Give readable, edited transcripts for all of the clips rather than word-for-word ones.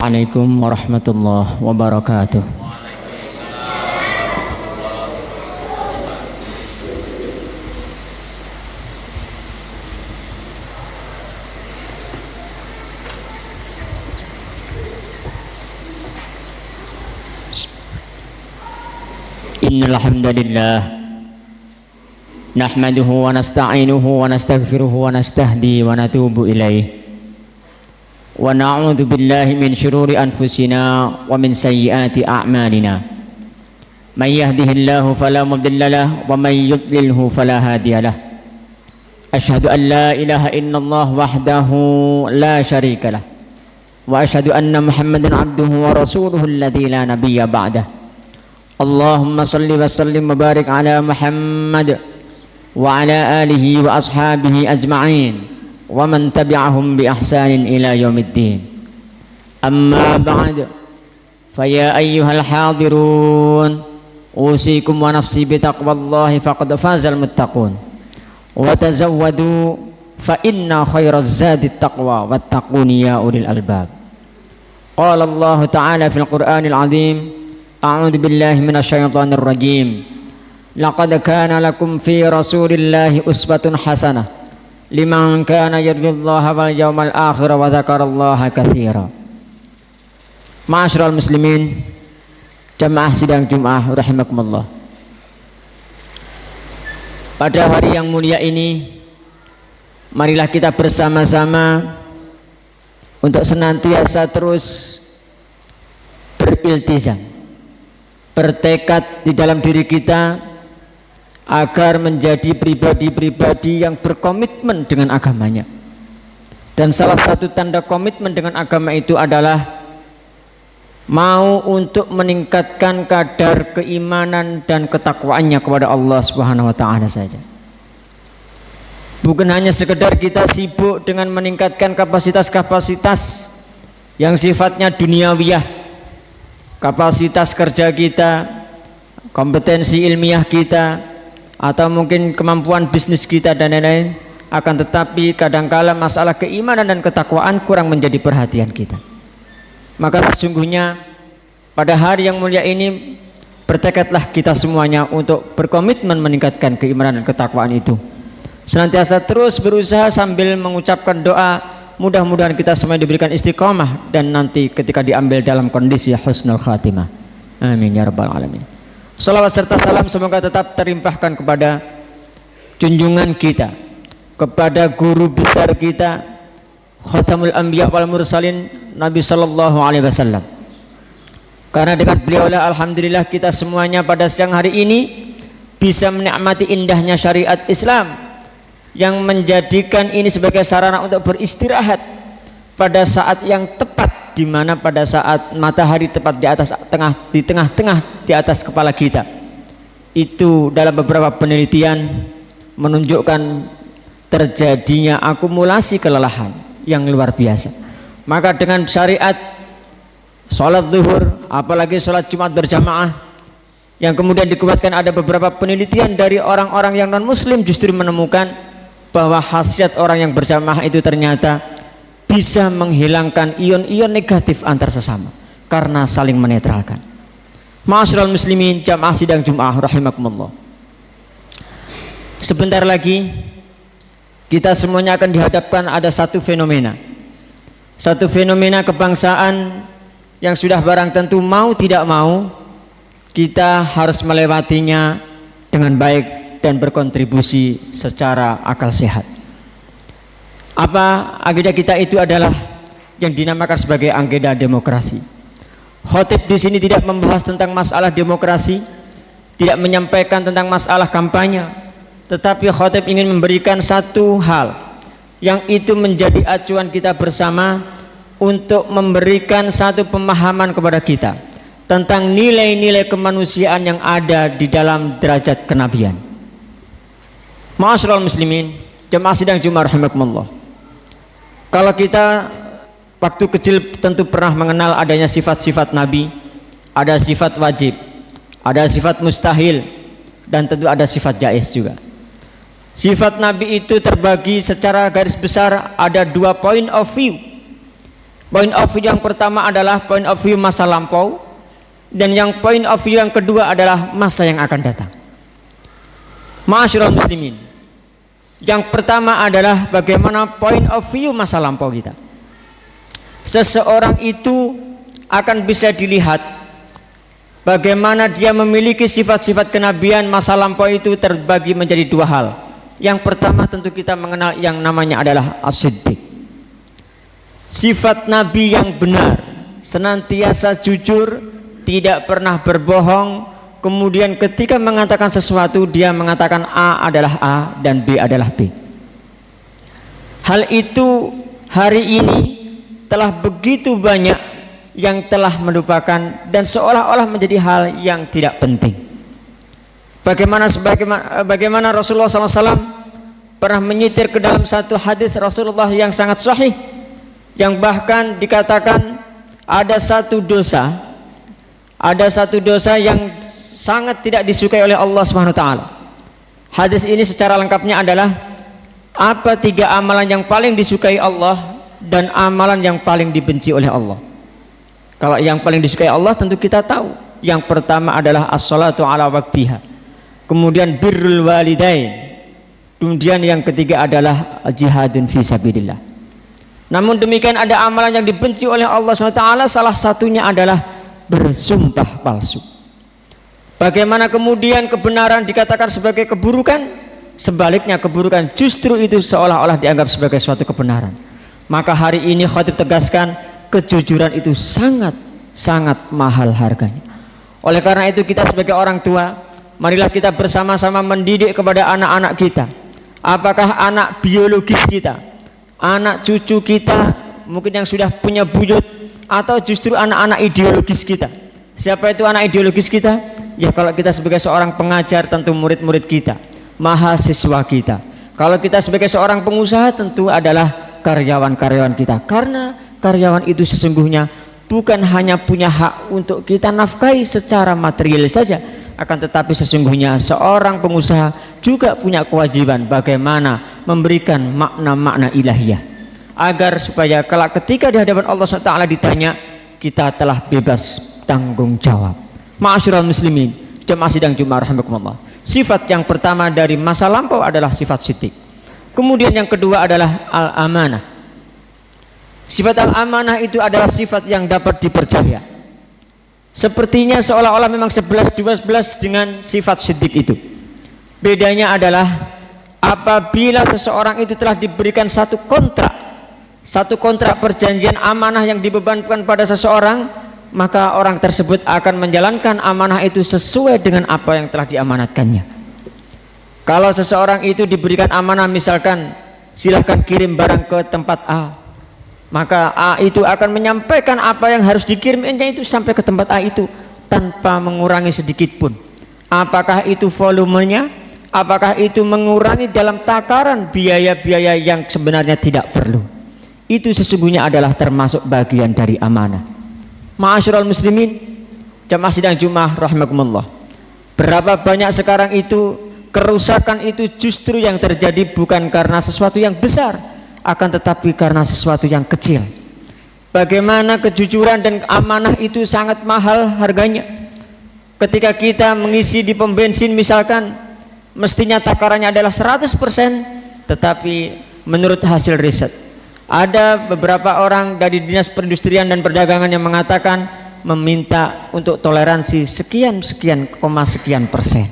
Assalamualaikum warahmatullahi wabarakatuh. Innal hamdalillah nahmaduhu wa nasta'inuhu wa nastaghfiruhu wa nastahdi wa natubu ilaih wa na'udzu billahi min syururi anfusina wa min sayyiati a'malina may yahdihillahu fala mudilla lahu wa may yudlilhu fala hadiya lahu asyhadu an la ilaha illallah wahdahu la syarika lahu wa asyhadu anna muhammadan abduhu wa rasuluhu alladzi la nabiyya ba'dahu Allahumma salli wa sallim wa barik ala Muhammad wa ala alihi wa ashabihi ajma'in wa man tabi'ahum bi ihsanin ila yaumiddin. Amma ba'd, fa ya ayyuhal hadirun usikum wa nafsi bi taqwallahi faqad fazal muttaqun wa tazawwadu fa inna khairaz zadi taqwa wattaquni ya ulil albab. Qala Allah ta'ala fil Qur'anil 'azim A'udzu billahi minasyaitonir rajim. Laqad kana lakum fi Rasulillahi uswatun hasanah liman kana yarjullaha wal yawmal akhir wa dzakarallaha katsira. Ma'asyiral muslimin, jamaah sidang Jumat rahimakumullah. Pada hari yang mulia ini, marilah kita bersama-sama untuk senantiasa terus beriltizam, bertekad di dalam diri kita agar menjadi pribadi-pribadi yang berkomitmen dengan agamanya. Dan salah satu tanda komitmen dengan agama itu adalah mau untuk meningkatkan kadar keimanan dan ketakwaannya kepada Allah Subhanahu wa taala saja. Bukan hanya sekedar kita sibuk dengan meningkatkan kapasitas-kapasitas yang sifatnya duniawiyah, kapasitas kerja kita, kompetensi ilmiah kita, atau mungkin kemampuan bisnis kita dan lain-lain, akan tetapi kadangkala masalah keimanan dan ketakwaan kurang menjadi perhatian kita. Maka sesungguhnya pada hari yang mulia ini bertekadlah kita semuanya untuk berkomitmen meningkatkan keimanan dan ketakwaan itu. Senantiasa terus berusaha sambil mengucapkan doa, mudah-mudahan kita semua diberikan istiqomah dan nanti ketika diambil dalam kondisi husnul khatimah. Amin ya rabbal alamin. Salawat serta salam semoga tetap terlimpahkan kepada junjungan kita, kepada guru besar kita, Khatamul Anbiya wal Mursalin, Nabi sallallahu alaihi wasallam. Karena dengan beliaulah alhamdulillah kita semuanya pada siang hari ini bisa menikmati indahnya syariat Islam yang menjadikan ini sebagai sarana untuk beristirahat pada saat yang tepat, di mana pada saat matahari tepat di tengah-tengah di atas kepala kita. Itu dalam beberapa penelitian menunjukkan terjadinya akumulasi kelelahan yang luar biasa. Maka dengan syariat sholat zuhur, apalagi sholat Jumat berjamaah, yang kemudian dikuatkan, ada beberapa penelitian dari orang-orang yang non muslim justru menemukan bahwa khasiat orang yang berjamaah itu ternyata bisa menghilangkan ion-ion negatif antar sesama karena saling menetralkan. Ma'asyiral muslimin, jamaah sidang Jumat rahimakumullah. Sebentar lagi kita semuanya akan dihadapkan ada satu fenomena kebangsaan yang sudah barang tentu mau tidak mau kita harus melewatinya dengan baik dan berkontribusi secara akal sehat. Apa agenda kita itu adalah yang dinamakan sebagai agenda demokrasi. Khotib di sini tidak membahas tentang masalah demokrasi, tidak menyampaikan tentang masalah kampanye, tetapi khotib ingin memberikan satu hal yang itu menjadi acuan kita bersama untuk memberikan satu pemahaman kepada kita tentang nilai-nilai kemanusiaan yang ada di dalam derajat kenabian. Ma'asyiral muslimin, jamaah sidang Jumat rahimakumullah. Kalau kita waktu kecil tentu pernah mengenal adanya sifat-sifat Nabi, ada sifat wajib, ada sifat mustahil, dan tentu ada sifat jaiz juga. Sifat Nabi itu terbagi secara garis besar ada 2 point of view. Point of view yang pertama adalah point of view masa lampau, dan yang point of view yang kedua adalah masa yang akan datang. Ma'asyiral muslimin, yang pertama adalah bagaimana point of view masa lampau kita. Seseorang itu akan bisa dilihat bagaimana dia memiliki sifat-sifat kenabian masa lampau itu terbagi menjadi dua hal. Yang pertama tentu kita mengenal yang namanya adalah as-siddiq. Sifat Nabi yang benar, senantiasa jujur, tidak pernah berbohong. Kemudian ketika mengatakan sesuatu, dia mengatakan A adalah A dan B adalah B. Hal itu hari ini telah begitu banyak yang telah melupakan dan seolah-olah menjadi hal yang tidak penting. Bagaimana Rasulullah SAW pernah menyitir ke dalam satu hadis Rasulullah yang sangat sahih, yang bahkan dikatakan ada satu dosa yang sangat tidak disukai oleh Allah Subhanahu wa taala. Hadis ini secara lengkapnya adalah apa 3 amalan yang paling disukai Allah dan amalan yang paling dibenci oleh Allah. Kalau yang paling disukai Allah tentu kita tahu. Yang pertama adalah as-salatu ala waktiha. Kemudian birrul walidain. Kemudian yang ketiga adalah jihadun fi sabilillah. Namun demikian ada amalan yang dibenci oleh Allah SWT, salah satunya adalah bersumpah palsu. Bagaimana kemudian kebenaran dikatakan sebagai keburukan, sebaliknya keburukan justru itu seolah-olah dianggap sebagai suatu kebenaran. Maka hari ini khatib tegaskan, kejujuran itu sangat mahal harganya. Oleh karena itu kita sebagai orang tua, marilah kita bersama-sama mendidik kepada anak-anak kita. Apakah anak biologis kita, anak cucu kita, mungkin yang sudah punya buyut, atau justru anak-anak ideologis kita. Siapa itu anak ideologis kita? Ya kalau kita sebagai seorang pengajar tentu murid-murid kita, mahasiswa kita. Kalau kita sebagai seorang pengusaha tentu adalah karyawan-karyawan kita. Karena karyawan itu sesungguhnya bukan hanya punya hak untuk kita nafkahi secara material saja, akan tetapi sesungguhnya seorang pengusaha juga punya kewajiban bagaimana memberikan makna-makna ilahiyah, agar supaya ketika di hadapan Allah SWT ditanya, kita telah bebas tanggung jawab. Ma'asyiral muslimin, jemaah sidang Jumat rahimakumullah. Sifat yang pertama dari masa lampau adalah sifat siddiq. Kemudian yang kedua adalah al-amanah. Sifat al-amanah itu adalah sifat yang dapat dipercaya. Sepertinya seolah-olah memang 11-12 dengan sifat siddiq itu. Bedanya adalah apabila seseorang itu telah diberikan satu kontrak perjanjian amanah yang dibebankan pada seseorang, maka orang tersebut akan menjalankan amanah itu sesuai dengan apa yang telah diamanatkannya. Kalau seseorang itu diberikan amanah, misalkan silahkan kirim barang ke tempat A, maka A itu akan menyampaikan apa yang harus dikirimnya itu sampai ke tempat A itu tanpa mengurangi sedikit pun. Apakah itu volumenya, apakah itu mengurangi dalam takaran biaya-biaya yang sebenarnya tidak perlu. Itu sesungguhnya adalah termasuk bagian dari amanah. Ma'asyiral muslimin, jamaah sidang Jumat rahimakumullah. Berapa banyak sekarang itu kerusakan itu justru yang terjadi bukan karena sesuatu yang besar, akan tetapi karena sesuatu yang kecil. Bagaimana kejujuran dan amanah itu sangat mahal harganya. Ketika kita mengisi di pom bensin misalkan, mestinya takarannya adalah 100%, tetapi menurut hasil riset ada beberapa orang dari Dinas Perindustrian dan Perdagangan yang mengatakan meminta untuk toleransi sekian persen.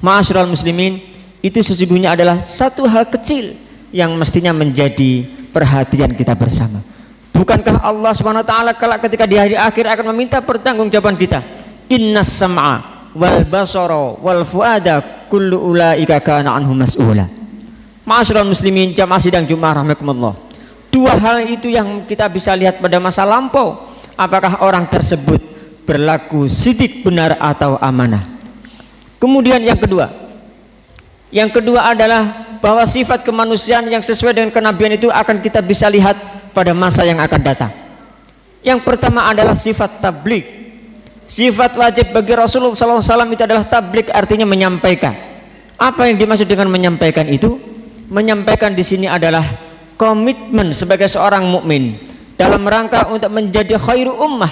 Ma'asyiral muslimin, itu sesungguhnya adalah satu hal kecil yang mestinya menjadi perhatian kita bersama. Bukankah Allah SWT ketika di hari akhir akan meminta pertanggungjawaban kita? Innas sam'a wal basara wal fuada kullu ulaika kana anhu mas'ula. Ma'asyiral muslimin, jamaah sidang Jumat rahimakumullah. Dua hal itu yang kita bisa lihat pada masa lampau. Apakah orang tersebut berlaku siddiq, benar atau amanah. Kemudian yang kedua adalah bahwa sifat kemanusiaan yang sesuai dengan kenabian itu akan kita bisa lihat pada masa yang akan datang. Yang pertama adalah sifat tabligh. Sifat wajib bagi Rasulullah SAW itu adalah tabligh, artinya menyampaikan. Apa yang dimaksud dengan menyampaikan itu? Menyampaikan di sini adalah komitmen sebagai seorang mukmin dalam rangka untuk menjadi khairu ummah.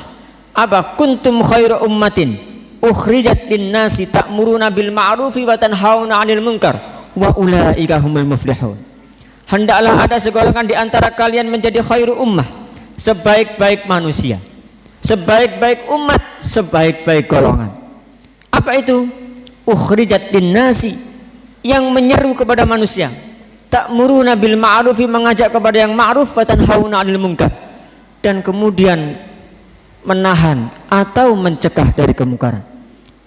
Apa? Kuntum khairu ummatin ukhrijat linnasi ta'muruna bil ma'rufi wa tanhauna 'anil munkar wa ulaika humul muflihun. Hendaklah ada segolongan di antara kalian menjadi khairu ummah, sebaik-baik manusia, sebaik-baik umat, sebaik-baik golongan. Apa itu? Ukhrijat linnasi, yang menyeru kepada manusia, ta'muruna bil ma'rufi, mengajak kepada yang ma'ruf, wa tanhauna 'anil munkar, dan kemudian menahan atau mencegah dari kemungkaran.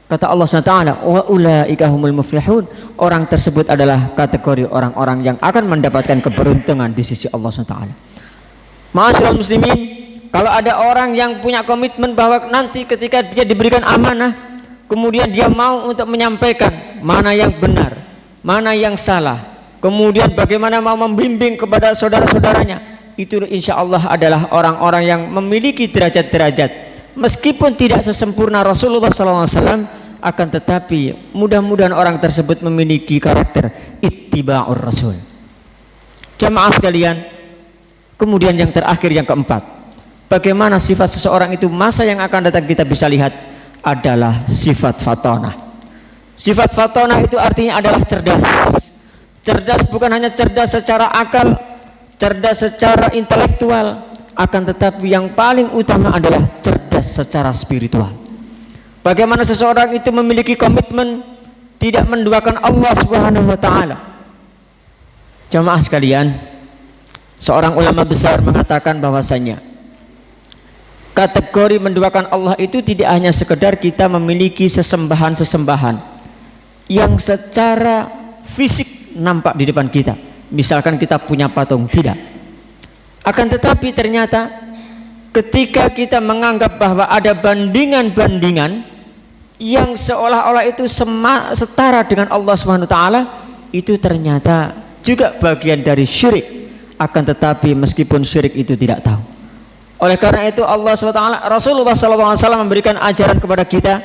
Kata Allah SWT, wa ulaika humul muflihun, orang tersebut adalah kategori orang-orang yang akan mendapatkan keberuntungan di sisi Allah SWT. Ma'asyiral muslimin, kalau ada orang yang punya komitmen bahwa nanti ketika dia diberikan amanah, kemudian dia mau untuk menyampaikan mana yang benar, mana yang salah, kemudian bagaimana mau membimbing kepada saudara-saudaranya, itu insya Allah adalah orang-orang yang memiliki derajat-derajat, meskipun tidak sesempurna Rasulullah SAW, akan tetapi mudah-mudahan orang tersebut memiliki karakter ittiba'ur Rasul. Jamaah sekalian, kemudian yang terakhir, yang keempat, bagaimana sifat seseorang itu masa yang akan datang kita bisa lihat adalah sifat fatonah. Sifat fatonah itu artinya adalah cerdas. Cerdas bukan hanya cerdas secara akal, cerdas secara intelektual, akan tetapi yang paling utama adalah cerdas secara spiritual. Bagaimana seseorang itu memiliki komitmen tidak menduakan Allah Subhanahu wa taala. Jamaah sekalian, seorang ulama besar mengatakan bahwasanya kategori menduakan Allah itu tidak hanya sekedar kita memiliki sesembahan-sesembahan yang secara fisik nampak di depan kita. Misalkan kita punya patung, tidak. Akan tetapi ternyata ketika kita menganggap bahwa ada bandingan-bandingan yang seolah-olah itu setara dengan Allah Subhanahu wa taala, itu ternyata juga bagian dari syirik. Akan tetapi meskipun syirik itu tidak tahu. Oleh karena itu Allah SWT, Rasulullah SAW memberikan ajaran kepada kita.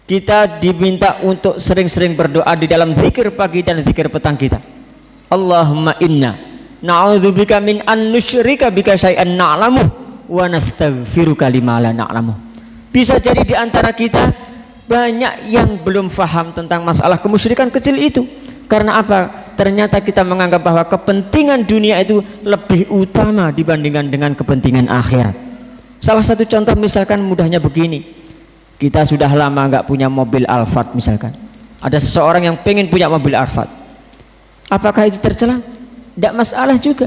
Kita diminta untuk sering-sering berdoa di dalam zikir pagi dan zikir petang kita. Allahumma inna na'udzubika min an nusyrika bika syai'an na'lamu wa nastaghfiruka lima la na'lamu. Bisa jadi di antara kita banyak yang belum faham tentang masalah kemusyrikan kecil itu. Karena apa? Ternyata kita menganggap bahwa kepentingan dunia itu lebih utama dibandingkan dengan kepentingan akhirat. Salah satu contoh misalkan mudahnya begini, kita sudah lama nggak punya mobil Alphard misalkan. Ada seseorang yang pengen punya mobil Alphard. Apakah itu tercela? Tidak masalah juga.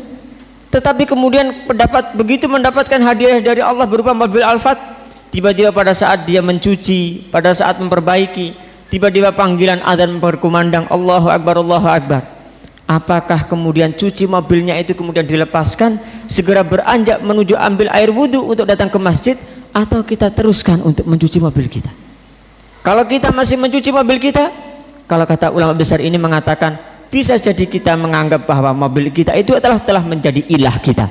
Tetapi kemudian begitu mendapatkan hadiah dari Allah berupa mobil Alphard, tiba-tiba pada saat dia mencuci, pada saat memperbaiki, tiba-tiba panggilan adzan berkumandang, Allahu Akbar, Allahu Akbar. Apakah kemudian cuci mobilnya itu kemudian dilepaskan, segera beranjak menuju ambil air wudhu untuk datang ke masjid, atau kita teruskan untuk mencuci mobil kita? Kalau kita masih mencuci mobil kita, kalau kata ulama besar ini mengatakan, bisa jadi kita menganggap bahwa mobil kita itu telah menjadi ilah kita.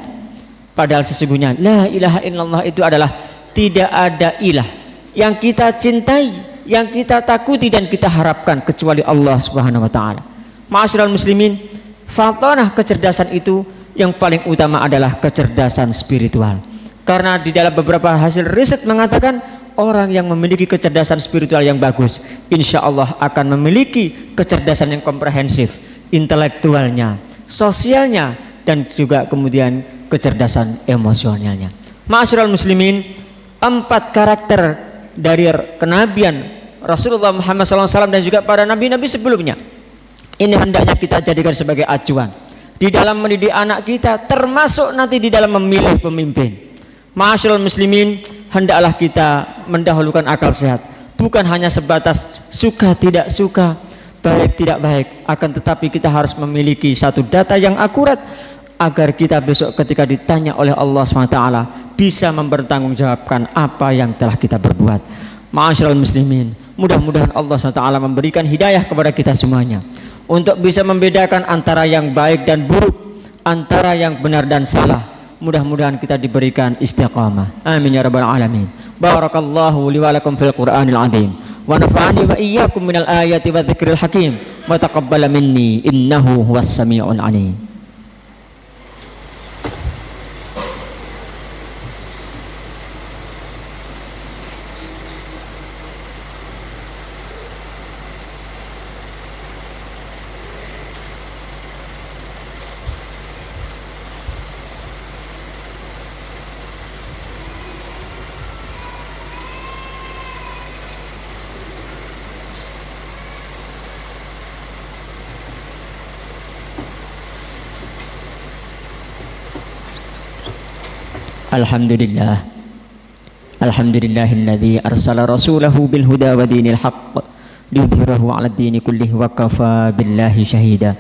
Padahal sesungguhnya la ilaha illallah itu adalah tidak ada ilah yang kita cintai, yang kita takuti dan kita harapkan kecuali Allah Subhanahu wa taala. Ma'asyiral muslimin, fatonah kecerdasan itu yang paling utama adalah kecerdasan spiritual. Karena di dalam beberapa hasil riset mengatakan orang yang memiliki kecerdasan spiritual yang bagus, insya Allah akan memiliki kecerdasan yang komprehensif, intelektualnya, sosialnya, dan juga kemudian kecerdasan emosionalnya. Ma'asyiral muslimin, 4 karakter dari kenabian Rasulullah Muhammad SAW dan juga para nabi-nabi sebelumnya ini hendaknya kita jadikan sebagai acuan di dalam mendidik anak kita, termasuk nanti di dalam memilih pemimpin. Ma'asyiral muslimin, hendaklah kita mendahulukan akal sehat, bukan hanya sebatas suka tidak suka, baik tidak baik, akan tetapi kita harus memiliki satu data yang akurat agar kita besok ketika ditanya oleh Allah SWT bisa mempertanggungjawabkan apa yang telah kita berbuat. Ma'asyiral muslimin, mudah-mudahan Allah SWT memberikan hidayah kepada kita semuanya untuk bisa membedakan antara yang baik dan buruk, antara yang benar dan salah. Mudah-mudahan kita diberikan istiqamah. Amin ya rabbal alamin. Barakallahu li wa lakum fil Qur'anil azim wa nafa'ani wa iyyakum minal ayati wa dzikril hakim wa taqabbala minni innahu huwas samiul alim. Alhamdulillah. Alhamdulillahilladzi arsala rasulahu bil huda wa dinil haqq liyudhhirahu 'ala ad-dini kullihi wa kafa billahi shahida.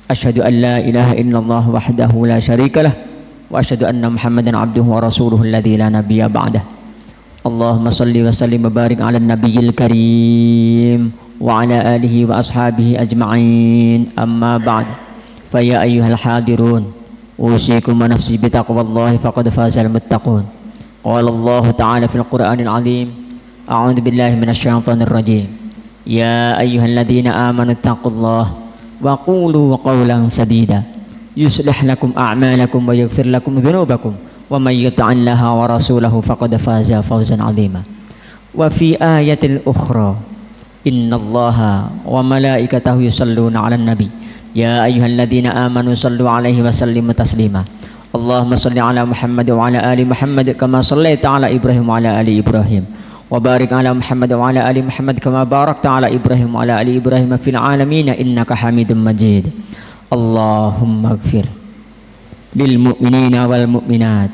Asyhadu an la ilaha illallah wahdahu la syarika lah wa asyhadu anna Muhammadan 'abduhu wa rasuluhu alladzi la nabiyya ba'dah. Allahumma shalli wa sallim wa barik 'ala an-nabiyil karim wa 'ala alihi wa ashabihi ajma'in. Amma ba'd. Fa ya ayyuhal hadirun, usikum wa nafsi bi taqwallahi faqad fazal muttaqun. Qala Allah ta'ala fil Qur'anil 'azim. A'udzu billahi minasy syaithanir rajim. Ya ayyuhalladzina amanu taqullaha wa qulu qawlan sadida yuslih lakum a'malakum wa yaghfir lakum dhunubakum wa may yuti'illaha wa rasulahu faqad faza fawzan 'azima. Wa fi ayatil ukhra innallaha wa malaikatahu yusalluna 'alan nabi ya ayyuhalladzina amanu sallu 'alaihi wa sallimu taslima. Allahumma salli 'ala Muhammad wa 'ala ali Muhammad kama shallaita 'ala Ibrahim wa 'ala ali Ibrahim wa barik 'ala Muhammad wa 'ala ali Muhammad kama barakta 'ala Ibrahim wa 'ala ali Ibrahim fil 'alamin innaka Hamidum Majid. Allahumma ighfir lil mu'minina wal mu'minat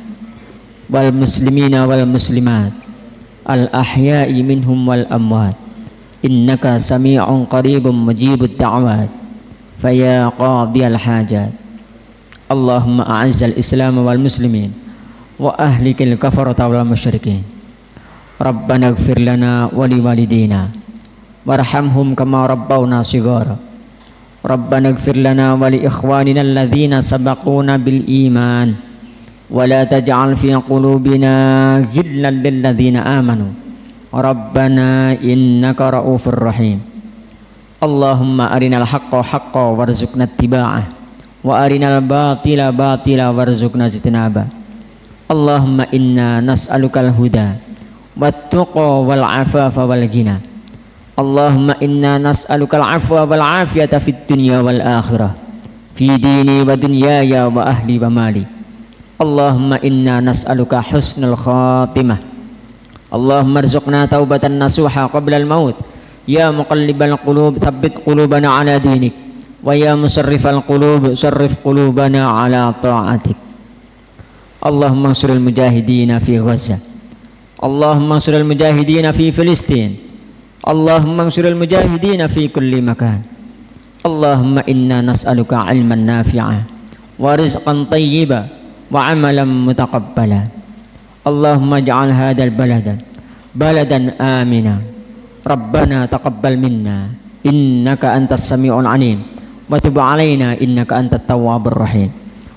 wal muslimina wal muslimat al ahya'i minhum wal amwat innaka sami'un qaribun mujibud da'wat faya qadiyal hajat. Allahumma a'azzal islam wal muslimin wa ahlikil kafarata wal musyrikin. Rabbana ighfir lana wa liwalidina warhamhum kama rabbawna shighara. Rabbana ighfir lana wa li ikhwanina alladhina sabaquna bil iman wa la taj'al fi qulubina ghillan lil ladzina amanu Rabbana innaka ra'ufur rahim. Allahumma arinal haqqa haqqan warzuqna ittiba'ah wa arinal batila batila warzuqna ijtinaba. Allahumma inna nas'alukal huda wat-tuqa wal afafa wal ghina. Allahumma inna nas'alukal afwa wal afiyata fid dunya wal akhirah fi dini wa dunyaya wa ahli wa mali. Allahumma inna nas'aluka husnul khatimah. Allahumma arzuqna taubatan nasuha qabla al maut ya muqallibal qulub tsabbit qulubana ala dinik wa ya musarrifal qulub sarrif qulubana ala ta'atik. Allahumma ansuril mujahidina fi Gaza. Allahumma ansuril mujahidina fi Filistin. Allahumma ansuril mujahidina fi kulli makan. Allahumma inna nas'aluka ilman nafi'a wa rizqan tayyiba wa amalan mutaqabbala. Allahumma ij'al hadzal baladan amina. Rabbana taqabbal minna innaka antas sami'ul 'alim wa tub 'alaina innaka antat tawwabur rahim.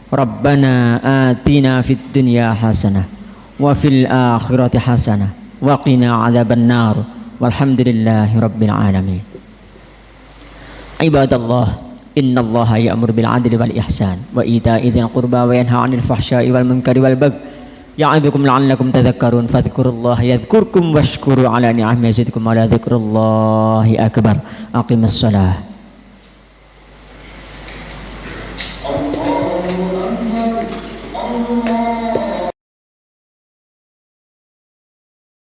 Rabbana atina fid dunya hasanah wa fil akhirati hasanah wa qina 'adzaban nar. Walhamdulillahi rabbil alamin. Ibadallah, innallaha ya'muru bil 'adli wal ihsan wa ita'i dzil qurba wa yanha 'anil fahsya'i wal munkari wal baghi ya'idzukum la'allakum tadhakkarun. Fadhkurullaha yadhkurkum washkuru 'ala ni'amihi yazidkum wa la dzikrullahi akbar. Aqimus shalah.